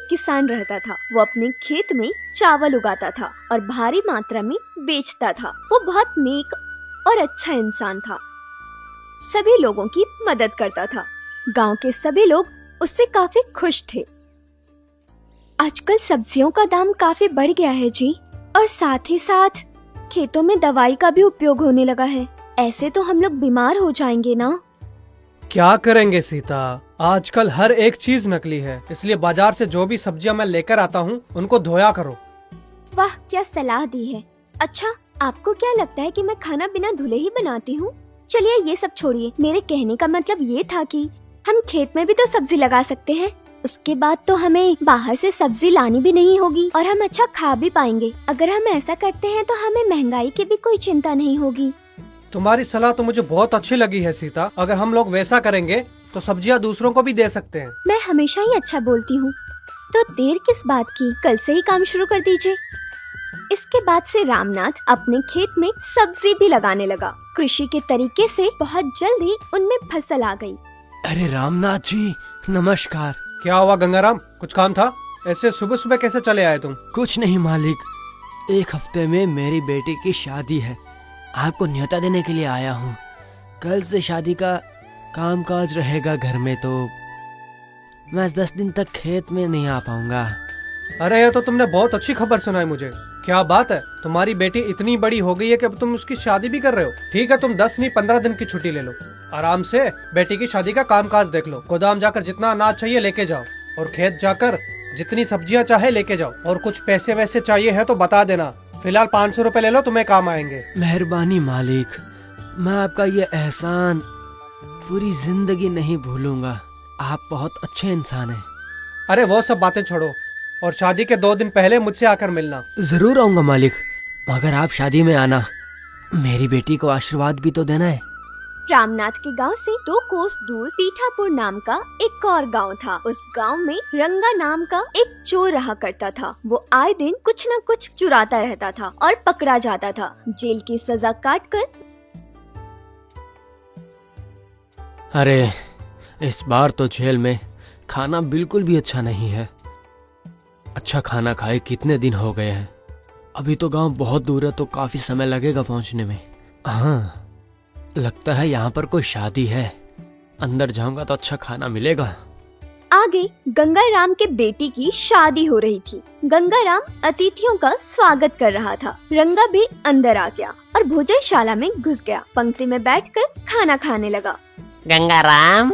एक किसान रहता था। वो अपने खेत में चावल उगाता था और भारी मात्रा में बेचता था। वो बहुत नेक और अच्छा इंसान था। सभी लोगों की मदद करता था। गांव के सभी लोग उससे काफी खुश थे। आजकल सब्जियों का दाम काफी बढ़ गया है जी, और साथ ही साथ खेतों में दवाई का भी उपयोग होने लगा है। ऐसे तो हम लोग बीमार हो जाएंगे ना। क्या करेंगे सीता, आजकल हर एक चीज नकली है, इसलिए बाजार से जो भी सब्जियां मैं लेकर आता हूँ उनको धोया करो। वाह, क्या सलाह दी है। अच्छा, आपको क्या लगता है कि मैं खाना बिना धुले ही बनाती हूँ? चलिए ये सब छोड़िए। मेरे कहने का मतलब ये था कि हम खेत में भी तो सब्जी लगा सकते हैं। उसके बाद तो हमें बाहर से सब्जी लानी भी नहीं होगी और हम अच्छा खा भी पाएंगे। अगर हम ऐसा करते हैं तो हमें महंगाई की भी कोई चिंता नहीं होगी। तुम्हारी सलाह तो मुझे बहुत अच्छी लगी है सीता। अगर हम लोग वैसा करेंगे तो सब्जियां दूसरों को भी दे सकते हैं। मैं हमेशा ही अच्छा बोलती हूँ, तो देर किस बात की, कल से ही काम शुरू कर दीजिए। इसके बाद से रामनाथ अपने खेत में सब्जी भी लगाने लगा। कृषि के तरीके से बहुत जल्दी उनमें फसल आ गई। अरे रामनाथ जी, नमस्कार। क्या हुआ गंगाराम, कुछ काम था? ऐसे सुबह सुबह कैसे चले आए तुम? कुछ नहीं मालिक, एक हफ्ते में मेरी बेटी की शादी है। आपको न्योता देने के लिए आया हूँ। कल से शादी का कामकाज रहेगा घर में, तो मैं 10 दिन तक खेत में नहीं आ पाऊंगा। अरे ये तो तुमने बहुत अच्छी खबर सुनाई मुझे। क्या बात है, तुम्हारी बेटी इतनी बड़ी हो गई है कि अब तुम उसकी शादी भी कर रहे हो। ठीक है, तुम 10 नहीं 15 दिन की छुट्टी ले लो। आराम से बेटी की शादी का कामकाज देख लो। गोदाम जाकर जितना अनाज चाहिए लेके जाओ, और खेत जाकर जितनी सब्जियां चाहे लेके जाओ। और कुछ पैसे वैसे चाहिए है तो बता देना। फिलहाल 500 रुपए ले लो, तुम्हें काम आएंगे। मेहरबानी मालिक, मैं आपका ये एहसान पूरी जिंदगी नहीं भूलूंगा। आप बहुत अच्छे इंसान हैं। अरे वो सब बातें छोड़ो, और शादी के 2 दिन पहले मुझसे आकर मिलना। जरूर आऊंगा मालिक, मगर आप शादी में आना, मेरी बेटी को आशीर्वाद भी तो देना है। रामनाथ के गांव से 2 कोस दूर पीठापुर नाम का एक और गांव था। उस गांव में रंगा नाम का एक चोर रहा करता था। वो आए दिन कुछ न कुछ चुराता रहता था और पकड़ा जाता था। जेल की सजा काटकर। अरे इस बार तो जेल में खाना बिल्कुल भी अच्छा नहीं है। अच्छा खाना खाए कितने दिन हो गए हैं। अभी तो गांव बहुत दूर है, तो काफी समय लगेगा पहुंचने में। हाँ, लगता है यहाँ पर कोई शादी है। अंदर जाऊंगा तो अच्छा खाना मिलेगा। आगे गंगाराम के बेटी की शादी हो रही थी। गंगाराम अतिथियों का स्वागत कर रहा था। रंगा भी अंदर आ गया और भोजनशाला में घुस गया। पंक्ति में बैठकर खाना खाने लगा। गंगाराम,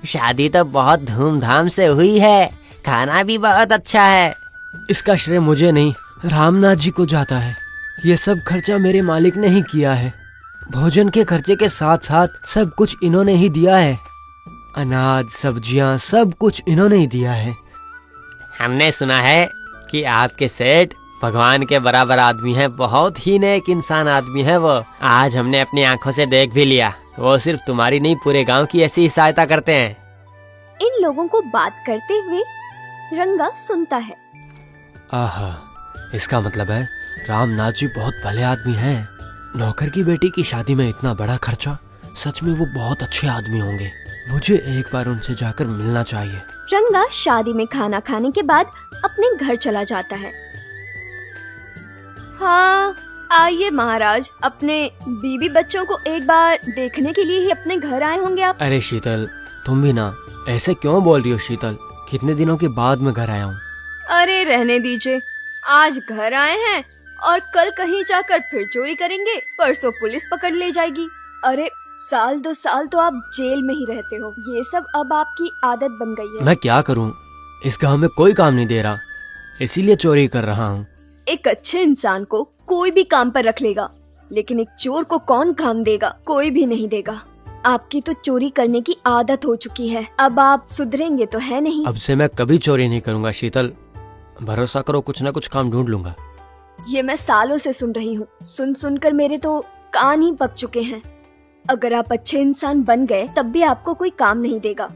शादी तो बहुत धूमधाम से हुई है, खाना भी बहुत अच्छा है। इसका श्रेय मुझे नहीं, रामनाथ जी को जाता है। ये सब खर्चा मेरे मालिक ने ही किया है। भोजन के खर्चे के साथ साथ सब कुछ इन्होंने ही दिया है। अनाज, सब्जियां, सब कुछ इन्होंने ही दिया है। हमने सुना है कि आपके सेठ भगवान के बराबर आदमी हैं, बहुत ही नेक इंसान आदमी है वो। आज हमने अपनी आंखों से देख भी लिया। वो सिर्फ तुम्हारी नहीं, पूरे गांव की ऐसी ही सहायता करते हैं। इन लोगों को बात करते हुए रंगा सुनता है। आहा, इसका मतलब है रामनाथ जी बहुत भले आदमी हैं। नौकर की बेटी की शादी में इतना बड़ा खर्चा, सच में वो बहुत अच्छे आदमी होंगे। मुझे एक बार उनसे जाकर मिलना चाहिए। रंगा शादी में खाना खाने के बाद अपने घर चला जाता है। हाँ, आइए महाराज, अपने बीवी बच्चों को एक बार देखने के लिए ही अपने घर आए होंगे आप। अरे शीतल, तुम भी ना ऐसे क्यों बोल रही हो शीतल? कितने दिनों के बाद मैं घर आया हूँ। अरे रहने दीजिए, आज घर आए हैं और कल कहीं जाकर फिर चोरी करेंगे, परसों पुलिस पकड़ ले जाएगी। अरे 1-2 साल तो आप जेल में ही रहते हो, ये सब अब आपकी आदत बन गई है। मैं क्या करूँ, इस गांव में कोई काम नहीं दे रहा, इसीलिए चोरी कर रहा हूँ। एक अच्छे इंसान को कोई भी काम पर रख लेगा, लेकिन एक चोर को कौन काम देगा? कोई भी नहीं देगा। आपकी तो चोरी करने की आदत हो चुकी है, अब आप सुधरेंगे तो है नहीं। अब से मैं कभी चोरी नहीं करूँगा शीतल, भरोसा करो, कुछ न कुछ काम ढूंढ लूंगा। ये मैं सालों से सुन रही हूँ, सुन सुनकर मेरे तो कान ही पक चुके हैं। अगर आप अच्छे इंसान बन गए तब भी आपको कोई काम नहीं देगा।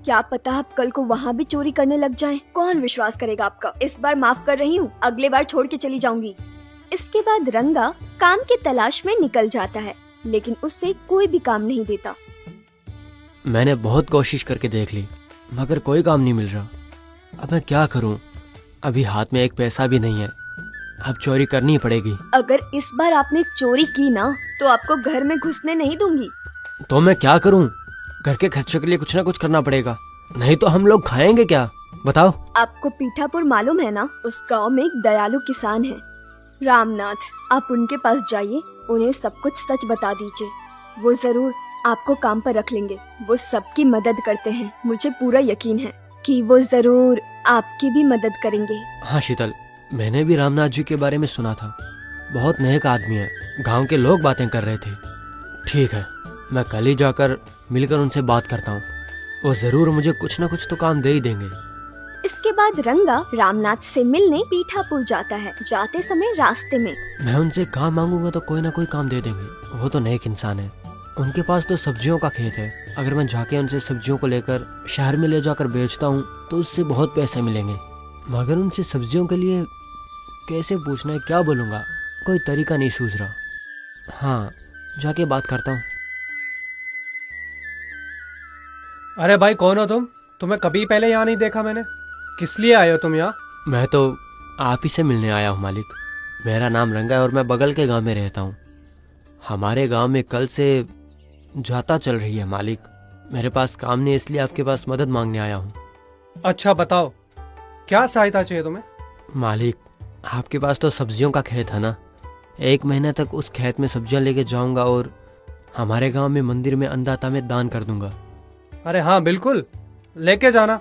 क्या पता आप कल को वहाँ भी चोरी करने लग जाएं। कौन विश्वास करेगा आपका? इस बार माफ कर रही हूँ, अगले बार छोड़ के चली जाऊंगी। इसके बाद रंगा काम की तलाश में निकल जाता है, लेकिन उससे कोई भी काम नहीं देता। मैंने बहुत कोशिश करके देख ली, मगर कोई काम नहीं मिल रहा। अब मैं क्या करूं? अभी हाथ में एक पैसा भी नहीं है। अब चोरी करनी पड़ेगी। अगर इस बार आपने चोरी की ना तो आपको घर में घुसने नहीं दूंगी। तो मैं क्या करूं? घर के खर्चे के लिए कुछ ना कुछ करना पड़ेगा, नहीं तो हम लोग खाएंगे क्या? बताओ। आपको पीठापुर मालूम है ना? उस गांव में एक दयालु किसान है, रामनाथ। आप उनके पास जाइए, उन्हें सब कुछ सच बता दीजिए। वो जरूर आपको काम पर रख लेंगे। वो सबकी मदद करते हैं। मुझे पूरा यकीन है कि वो जरूर आपकी भी मदद करेंगे। हाँ शीतल, मैंने भी रामनाथ जी के बारे में सुना था। बहुत नेक आदमी है। गांव के लोग बातें कर रहे थे। ठीक है, मैं कल ही जाकर मिलकर उनसे बात करता हूँ। वो जरूर मुझे कुछ ना कुछ तो काम दे ही देंगे। इसके बाद रंगा रामनाथ से मिलने पीठापुर जाता है। जाते समय रास्ते में मैं उनसे काम मांगूंगा तो कोई ना कोई काम दे देंगे। वो तो नेक इंसान है। उनके पास तो सब्जियों का खेत है। अगर मैं जाके उनसे सब्जियों को लेकर शहर में ले जाकर बेचता हूँ तो उससे बहुत पैसे मिलेंगे। मगर उनसे सब्जियों के लिए कैसे पूछना है, क्या बोलूँगा, कोई तरीका नहीं सूझ रहा। हाँ, जाके बात करता हूँ। अरे भाई, कौन हो तुम? तुम्हें कभी पहले यहाँ नहीं देखा मैंने। किस लिए आए हो तुम यहाँ? मैं तो आप ही से मिलने आया हूँ मालिक। मेरा नाम रंगा है और मैं बगल के गांव में रहता हूँ। हमारे गांव में कल से जाता चल रही है मालिक। मेरे पास काम नहीं, इसलिए आपके पास मदद मांगने आया हूँ। अच्छा बताओ, क्या सहायता चाहिए तुम्हें? मालिक, आपके पास तो सब्जियों का खेत है ना। 1 महीने तक उस खेत में सब्जियां लेके जाऊंगा और हमारे गांव में मंदिर में अन्नदाता में दान कर दूंगा। अरे हाँ बिल्कुल, लेके जाना।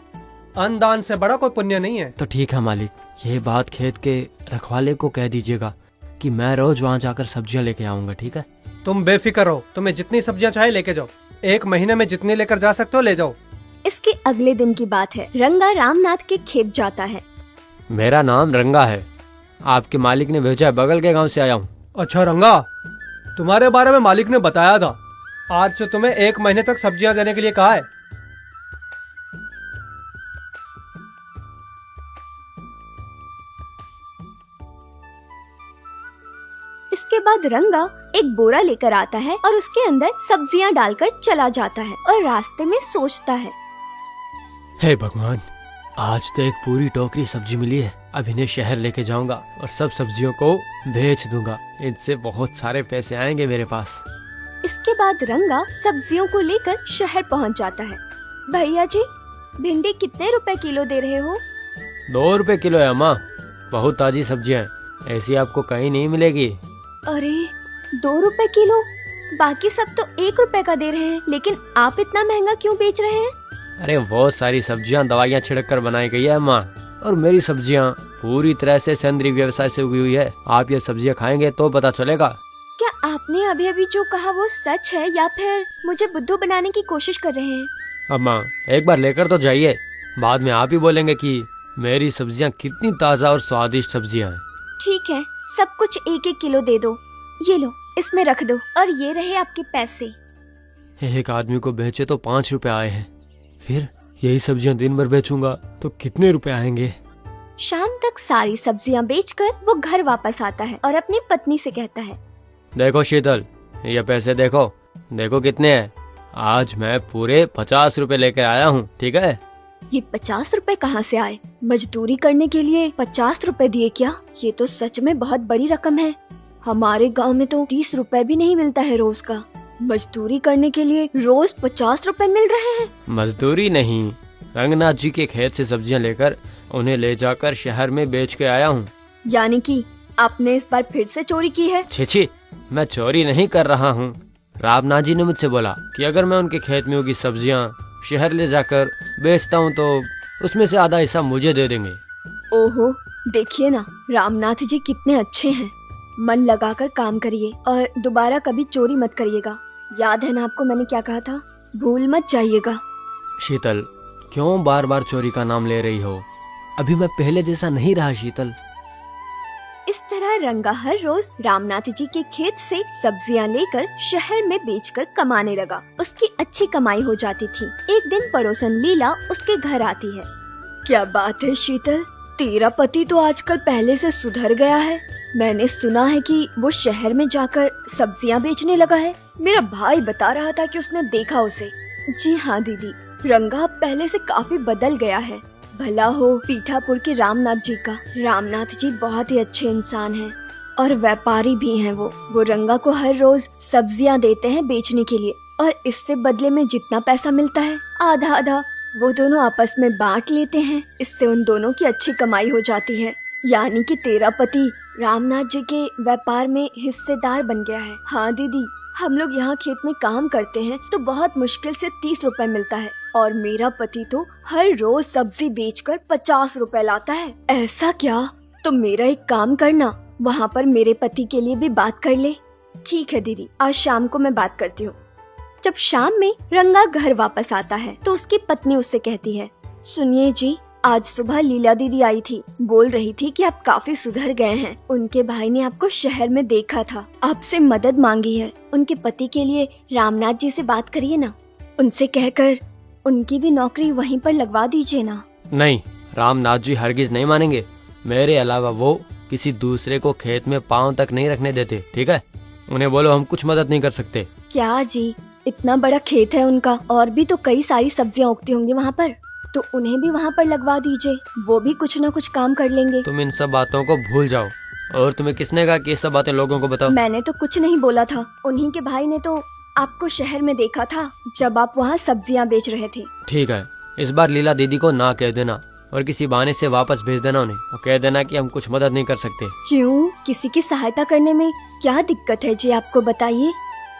अन्नदान से बड़ा कोई पुण्य नहीं है। तो ठीक है मालिक, ये बात खेत के रखवाले को कह दीजिएगा कि मैं रोज वहाँ जाकर सब्जियां लेके आऊंगा। ठीक है? तुम बेफिक्र हो, तुम्हें जितनी सब्जियां चाहे लेके जाओ। 1 महीने में जितनी लेकर जा सकते हो ले जाओ। इसके अगले दिन की बात है। रंगा रामनाथ के खेत जाता है। मेरा नाम रंगा है। आपके मालिक ने भेजा है, बगल के गांव से आया हूँ। अच्छा रंगा, तुम्हारे बारे में मालिक ने बताया था। आज से तुम्हें 1 महीने तक सब्जियां देने के लिए कहा है। इसके बाद रंगा एक बोरा लेकर आता है और उसके अंदर सब्जियां डालकर चला जाता है और रास्ते में सोचता है, हे भगवान, आज तो एक पूरी टोकरी सब्जी मिली है। अब इन्हें शहर लेके जाऊंगा और सब सब्जियों को बेच दूंगा। इनसे बहुत सारे पैसे आएंगे मेरे पास। इसके बाद रंगा सब्जियों को लेकर शहर पहुंच जाता है। भैया जी, भिंडी कितने रुपए किलो दे रहे हो? 2 रुपए किलो है अम्मा। बहुत ताजी सब्जियां हैं, ऐसी आपको कहीं नहीं मिलेगी। अरे 2 रुपए किलो? बाकी सब तो 1 रुपए का दे रहे हैं, लेकिन आप इतना महंगा क्यों बेच रहे हैं? अरे वो सारी सब्जियां दवाइयां छिड़क कर बनाई गई है अम्मा, और मेरी सब्जियां पूरी तरह से सेंद्रीय व्यवसाय से उगी हुई है। आप ये सब्जियां खाएंगे तो पता चलेगा। क्या आपने अभी अभी जो कहा वो सच है या फिर मुझे बुद्धू बनाने की कोशिश कर रहे हैं? अम्मा, एक बार लेकर तो जाइए, बाद में आप ही बोलेंगे कि मेरी सब्जियां कितनी ताजा और स्वादिष्ट सब्जियां हैं। ठीक है, सब कुछ 1-1 किलो दे दो। ये लो, इसमें रख दो और ये रहे आपके पैसे। एक आदमी को बेचे तो 5 रुपए आए हैं, फिर यही सब्जियां दिन भर बेचूंगा तो कितने रुपए आएंगे? शाम तक सारी सब्जियां बेचकर वो घर वापस आता है और अपनी पत्नी से कहता है, देखो शीतल, ये पैसे देखो, देखो कितने हैं। आज मैं पूरे 50 रुपए लेकर आया हूँ। ठीक है? ये 50 रुपए कहाँ से आए? मजदूरी करने के लिए 50 रुपए दिए क्या? ये तो सच में बहुत बड़ी रकम है। हमारे गांव में तो 30 रुपए भी नहीं मिलता है रोज का। मजदूरी करने के लिए रोज 50 रुपए मिल रहे हैं। मजदूरी नहीं, रंगनाथ जी के खेत से सब्जियां लेकर उन्हें ले जाकर शहर में बेच के आया हूँ। यानी कि आपने इस बार फिर से चोरी की है? छी, मैं चोरी नहीं कर रहा हूँ। रामनाथ जी ने मुझसे बोला कि अगर मैं उनके खेत में उगी सब्जियां शहर ले जाकर बेचता हूँ तो उसमें से आधा हिस्सा मुझे दे देंगे। ओहो, देखिए ना, रामनाथ जी कितने अच्छे हैं। मन लगाकर काम करिए और दोबारा कभी चोरी मत करिएगा। याद है ना आपको मैंने क्या कहा था? भूल मत जाइएगा। शीतल, क्यों बार बार चोरी का नाम ले रही हो? अभी मैं पहले जैसा नहीं रहा शीतल। इस तरह रंगा हर रोज रामनाथ जी के खेत से सब्जियां लेकर शहर में बेचकर कमाने लगा। उसकी अच्छी कमाई हो जाती थी। एक दिन पड़ोसन लीला उसके घर आती है। क्या बात है शीतल, तेरा पति तो आजकल पहले से सुधर गया है। मैंने सुना है कि वो शहर में जाकर सब्जियां बेचने लगा है। मेरा भाई बता रहा था कि उसने देखा उसे। जी हाँ दीदी, रंगा अब पहले से काफी बदल गया है। भला हो पीठापुर के रामनाथ जी का। रामनाथ जी बहुत ही अच्छे इंसान हैं और व्यापारी भी हैं। वो रंगा को हर रोज सब्जियां देते हैं बेचने के लिए, और इससे बदले में जितना पैसा मिलता है आधा आधा वो दोनों आपस में बांट लेते हैं। इससे उन दोनों की अच्छी कमाई हो जाती है। यानी कि तेरा पति रामनाथ जी के व्यापार में हिस्सेदार बन गया है। हाँ दीदी, हम लोग यहाँ खेत में काम करते हैं तो बहुत मुश्किल से 30 रुपए मिलता है, और मेरा पति तो हर रोज सब्जी बेचकर 50 रुपए लाता है। ऐसा क्या? तो मेरा एक काम करना, वहाँ पर मेरे पति के लिए भी बात कर ले। ठीक है दीदी, आज शाम को मैं बात करती हूँ। जब शाम में रंगा घर वापस आता है तो उसकी पत्नी उससे कहती है, सुनिए जी, आज सुबह लीला दीदी आई थी, बोल रही थी कि आप काफी सुधर गए हैं। उनके भाई ने आपको शहर में देखा था, आपसे मदद मांगी है। उनके पति के लिए रामनाथ जी से बात करिए ना, उनसे कहकर उनकी भी नौकरी वहीं पर लगवा दीजिए ना। नहीं, रामनाथ जी हरगिज नहीं मानेंगे। मेरे अलावा वो किसी दूसरे को खेत में पाँव तक नहीं रखने देते, ठीक है? उन्हें बोलो हम कुछ मदद नहीं कर सकते। क्या जी, इतना बड़ा खेत है उनका, और भी तो कई सारी सब्जियां उगती होंगी वहाँ पर, तो उन्हें भी वहाँ पर लगवा दीजिए, वो भी कुछ न कुछ काम कर लेंगे। तुम इन सब बातों को भूल जाओ। और तुम्हें किसने कहा कि ये सब बातें लोगों को बताओ? मैंने तो कुछ नहीं बोला था, उन्हीं के भाई ने तो आपको शहर में देखा था जब आप वहाँ सब्जियां बेच रहे थे। ठीक है, इस बार लीला दीदी को ना कह देना और किसी बहाने से वापस भेज देना उन्हें, और कह देना कि हम कुछ मदद नहीं कर सकते। क्यों? किसी की सहायता करने में क्या दिक्कत है जी, आपको बताइए।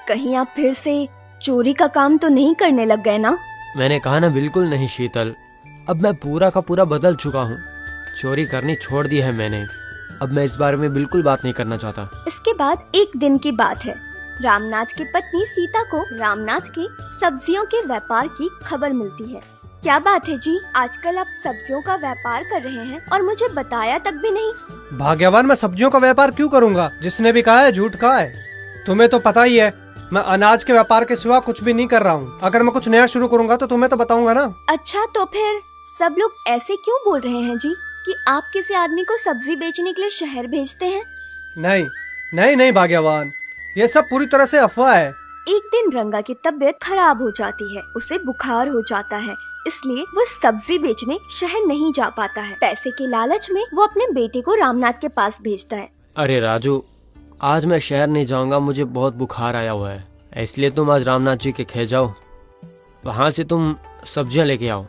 कहीं आप फिर से चोरी का काम तो नहीं करने लग गए ना? मैंने कहा ना, बिल्कुल नहीं शीतल। अब मैं पूरा का पूरा बदल चुका हूँ। चोरी करनी छोड़ दी है मैंने। अब मैं इस बारे में बिल्कुल बात नहीं करना चाहता। इसके बाद एक दिन की बात है, रामनाथ की पत्नी सीता को रामनाथ के सब्जियों के व्यापार की खबर मिलती है। क्या बात है जी, आजकल आप सब्जियों का व्यापार कर रहे हैं और मुझे बताया तक भी नहीं। भाग्यवान, मैं सब्जियों का व्यापार क्यों करूंगा? जिसने भी कहा है झूठ कहा है। तुम्हें तो पता ही है मैं अनाज के व्यापार के सिवा कुछ भी नहीं कर रहा हूँ। अगर मैं कुछ नया शुरू करूंगा तो तुम्हें तो बताऊंगा ना। अच्छा, तो फिर सब लोग ऐसे क्यों बोल रहे हैं जी कि आप किसी आदमी को सब्जी बेचने के लिए शहर भेजते हैं? नहीं नहीं नहीं भाग्यवान, ये सब पूरी तरह से अफवाह है। एक दिन रंगा की तबीयत खराब हो जाती है, उसे बुखार हो जाता है, इसलिए वो सब्जी बेचने शहर नहीं जा पाता है। पैसे के लालच में वो अपने बेटे को रामनाथ के पास भेजता है। अरे राजू, आज मैं शहर नहीं जाऊंगा, मुझे बहुत बुखार आया हुआ है, इसलिए तुम आज रामनाथ जी के खेत जाओ, वहाँ से तुम सब्जियाँ लेके आओ।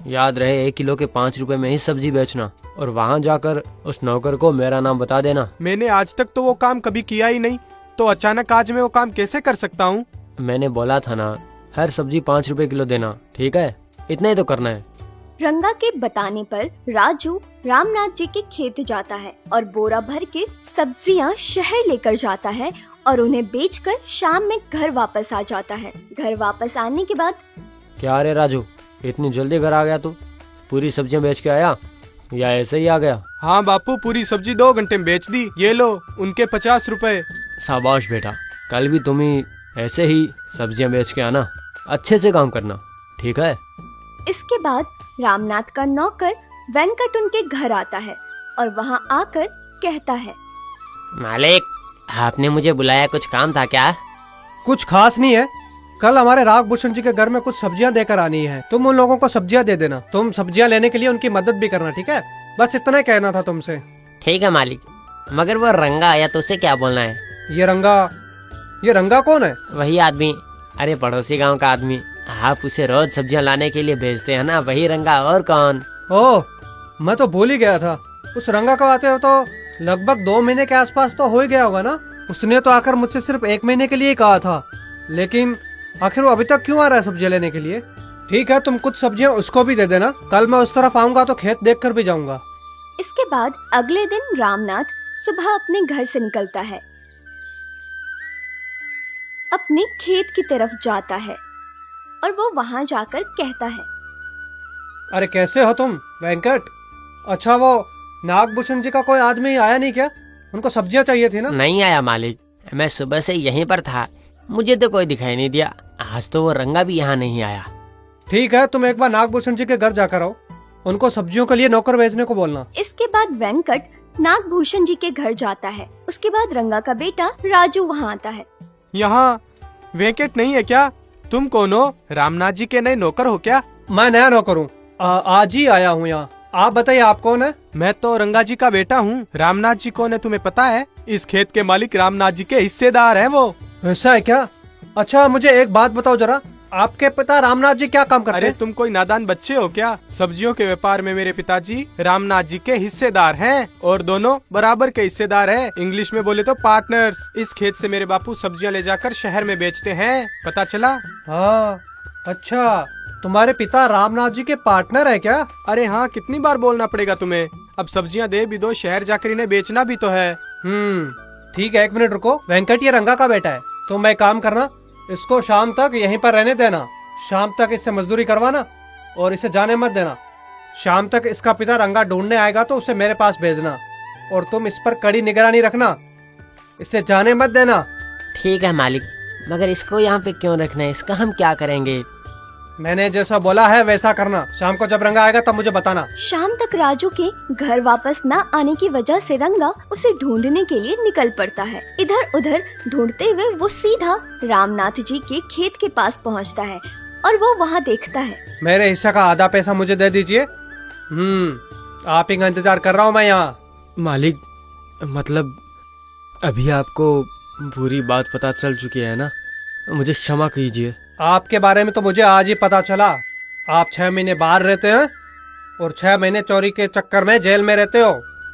याद रहे 1 किलो के 5 रुपए में ही सब्जी बेचना, और वहाँ जाकर उस नौकर को मेरा नाम बता देना। मैंने आज तक तो वो काम कभी किया ही नहीं, तो अचानक आज मैं वो काम कैसे कर सकता हूँ? मैंने बोला था ना, हर सब्जी 5 रुपए किलो देना, ठीक है? इतना ही तो करना है। रंगा के बताने पर राजू रामनाथ जी के खेत जाता है और बोरा भर के सब्जियां शहर लेकर जाता है और उन्हें बेचकर शाम में घर वापस आ जाता है। घर वापस आने के बाद, क्या रे राजू, इतनी जल्दी घर आ गया तू? पूरी सब्जियां बेच के आया या ऐसे ही आ गया? हाँ बापू, पूरी सब्जी 2 घंटे में बेच दी। ये लो उनके 50 रुपए। शाबाश बेटा, कल भी तुम ही ऐसे ही सब्जियां बेच के आना, अच्छे से काम करना, ठीक है? इसके बाद रामनाथ का नौकर वेंकट उनके घर आता है और वहाँ आकर कहता है, मालिक, आपने मुझे बुलाया, कुछ काम था क्या? कुछ खास नहीं है। कल हमारे रागभूषण जी के घर में कुछ सब्जियां देकर आनी है, तुम उन लोगों को सब्जियां दे देना। तुम सब्जियां लेने के लिए उनकी मदद भी करना, ठीक है? बस इतना ही कहना था तुमसे। ठीक है मालिक, मगर वो रंगा आया तो उसे क्या बोलना है? ये रंगा कौन है? वही आदमी, अरे पड़ोसी गांव का आदमी, आप उसे रोज सब्जियां लाने के लिए भेजते हैं ना, वही रंगा, और कौन? ओह, मैं तो भूल ही गया था। उस रंगा को आते हो तो लगभग 2 महीने के आसपास तो हो ही गया होगा ना। उसने तो आकर मुझसे सिर्फ 1 महीने के लिए ही कहा था, लेकिन आखिर वो अभी तक क्यों आ रहा है सब्जियां लेने के लिए? ठीक है, तुम कुछ सब्जियां उसको भी दे देना, कल मैं उस तरफ आऊंगा तो खेत देख कर भी जाऊंगा। इसके बाद अगले दिन रामनाथ सुबह अपने घर से निकलता है, अपने खेत की तरफ जाता है और वो वहाँ जाकर कहता है, अरे कैसे हो तुम वेंकट? अच्छा, वो नागभूषण जी का कोई आदमी आया नहीं क्या? उनको सब्जियां चाहिए थी ना? नहीं आया मालिक, मैं सुबह से यहीं पर था, मुझे तो कोई दिखाई नहीं दिया। आज तो वो रंगा भी यहाँ नहीं आया। ठीक है, तुम एक बार नागभूषण जी के घर जाकर आओ, उनको सब्जियों के लिए नौकर भेजने को बोलना। इसके बाद वेंकट नागभूषण जी के घर जाता है। उसके बाद रंगा का बेटा राजू वहाँ आता है। यहाँ वेंकट नहीं है क्या? तुम कौन हो? रामनाथ जी के नए नौकर हो क्या? मैं नया नौकर हूँ, आज ही आया हूँ यहाँ। आप बताइए आप कौन है? मैं तो रंगा जी का बेटा हूँ। रामनाथ जी कौन है तुम्हें पता है? इस खेत के मालिक रामनाथ जी के हिस्सेदार हैं वो। ऐसा है क्या? अच्छा मुझे एक बात बताओ जरा, आपके पिता रामनाथ जी क्या काम करते अरे हैं? तुम कोई नादान बच्चे हो क्या? सब्जियों के व्यापार में मेरे पिताजी रामनाथ जी के हिस्सेदार हैं और दोनों बराबर के हिस्सेदार हैं। इंग्लिश में बोले तो पार्टनर्स। इस खेत से मेरे बापू सब्जियां ले जाकर शहर में बेचते हैं। पता चला? हाँ अच्छा, तुम्हारे पिता रामनाथ जी के पार्टनर है क्या? अरे हाँ, कितनी बार बोलना पड़ेगा तुम्हें? अब सब्जियां दे भी दो, शहर जाकर इन्हें बेचना भी तो है। ठीक है, एक मिनट रुको। वेंकट ये रंगा का बेटा है, तो मैं काम करना, इसको शाम तक यहीं पर रहने देना। शाम तक इससे मजदूरी करवाना और इसे जाने मत देना। शाम तक इसका पिता रंगा ढूंढने आएगा तो उसे मेरे पास भेजना, और तुम इस पर कड़ी निगरानी रखना, इसे जाने मत देना। ठीक है मालिक, मगर इसको यहाँ पे क्यों रखना है? इसका हम क्या करेंगे? मैंने जैसा बोला है वैसा करना। शाम को जब रंगा आएगा तब मुझे बताना। शाम तक राजू के घर वापस न आने की वजह से रंगा उसे ढूंढने के लिए निकल पड़ता है। इधर उधर ढूंढते हुए वो सीधा रामनाथ जी के खेत के पास पहुंचता है और वो वहां देखता है। मेरे हिस्से का आधा पैसा मुझे दे दीजिए। आप ही का इंतजार कर रहा हूँ मैं यहाँ। मालिक, मतलब अभी आपको पूरी बात पता चल चुकी है ना? मुझे क्षमा कीजिए। आपके बारे में तो मुझे आज ही पता चला। आप 6 महीने बाहर रहते हैं और 6 महीने चोरी के चक्कर में जेल में रहते हो।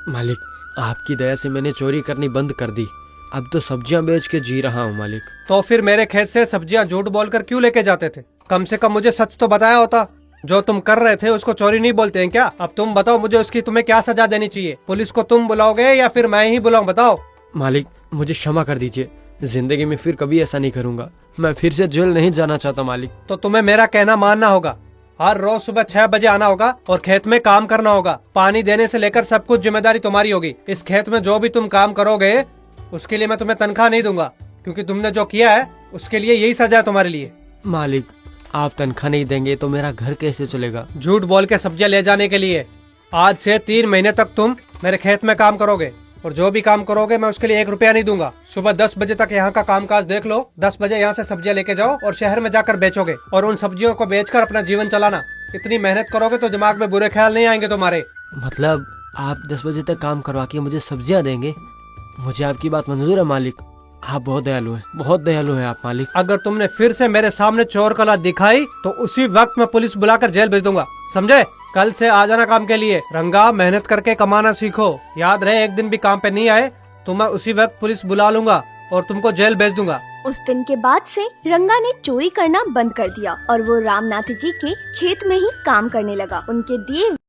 मालिक, आपकी दया से मैंने चोरी करनी बंद कर दी। अब तो सब्जियां बेच के जी रहा हूँ मालिक। तो फिर मेरे खेत से सब्जियां झूठ बोलकर क्यों लेके जाते थे? कम से कम मुझे सच तो बताया होता। जो तुम कर रहे थे उसको चोरी नहीं बोलते हैं क्या? अब तुम बताओ मुझे, उसकी तुम्हें क्या सजा देनी चाहिए? पुलिस को तुम बुलाओगे या फिर मैं ही बुलाऊं? बताओ। मालिक, मुझे क्षमा कर दीजिए। जिंदगी में फिर कभी ऐसा नहीं करूंगा। मैं फिर से जेल नहीं जाना चाहता मालिक। तो तुम्हें मेरा कहना मानना होगा। हर रोज सुबह 6 बजे आना होगा और खेत में काम करना होगा। पानी देने से लेकर सब कुछ जिम्मेदारी तुम्हारी होगी। इस खेत में जो भी तुम काम करोगे उसके लिए मैं तुम्हें तनख्वाह नहीं दूंगा, क्योंकि तुमने जो किया है उसके लिए यही सजा है तुम्हारे लिए। मालिक, आप तनख्वाह नहीं देंगे तो मेरा घर कैसे चलेगा? झूठ बोल के सब्जियां ले जाने के लिए आज से 3 महीने तक तुम मेरे खेत में काम करोगे, और जो भी काम करोगे मैं उसके लिए 1 रुपया नहीं दूंगा। सुबह 10 बजे तक यहाँ का कामकाज देख लो। 10 बजे यहाँ से सब्जियां लेके जाओ और शहर में जाकर बेचोगे, और उन सब्जियों को बेचकर अपना जीवन चलाना। इतनी मेहनत करोगे तो दिमाग में बुरे ख्याल नहीं आएंगे तुम्हारे। मतलब आप 10 बजे तक काम करवा के मुझे सब्जियां देंगे? मुझे आपकी बात मंजूर है मालिक। आप बहुत दयालु हैं, बहुत दयालु हैं आप मालिक। अगर तुमने फिर से मेरे सामने चोर कला दिखाई तो उसी वक्त मैं पुलिस बुलाकर जेल भेज दूंगा, समझे? कल से आ जाना काम के लिए। रंगा, मेहनत करके कमाना सीखो। याद रहे, एक दिन भी काम पे नहीं आए तो मैं उसी वक्त पुलिस बुला लूंगा और तुमको जेल भेज दूंगा। उस दिन के बाद से रंगा ने चोरी करना बंद कर दिया और वो रामनाथ जी के खेत में ही काम करने लगा। उनके दिए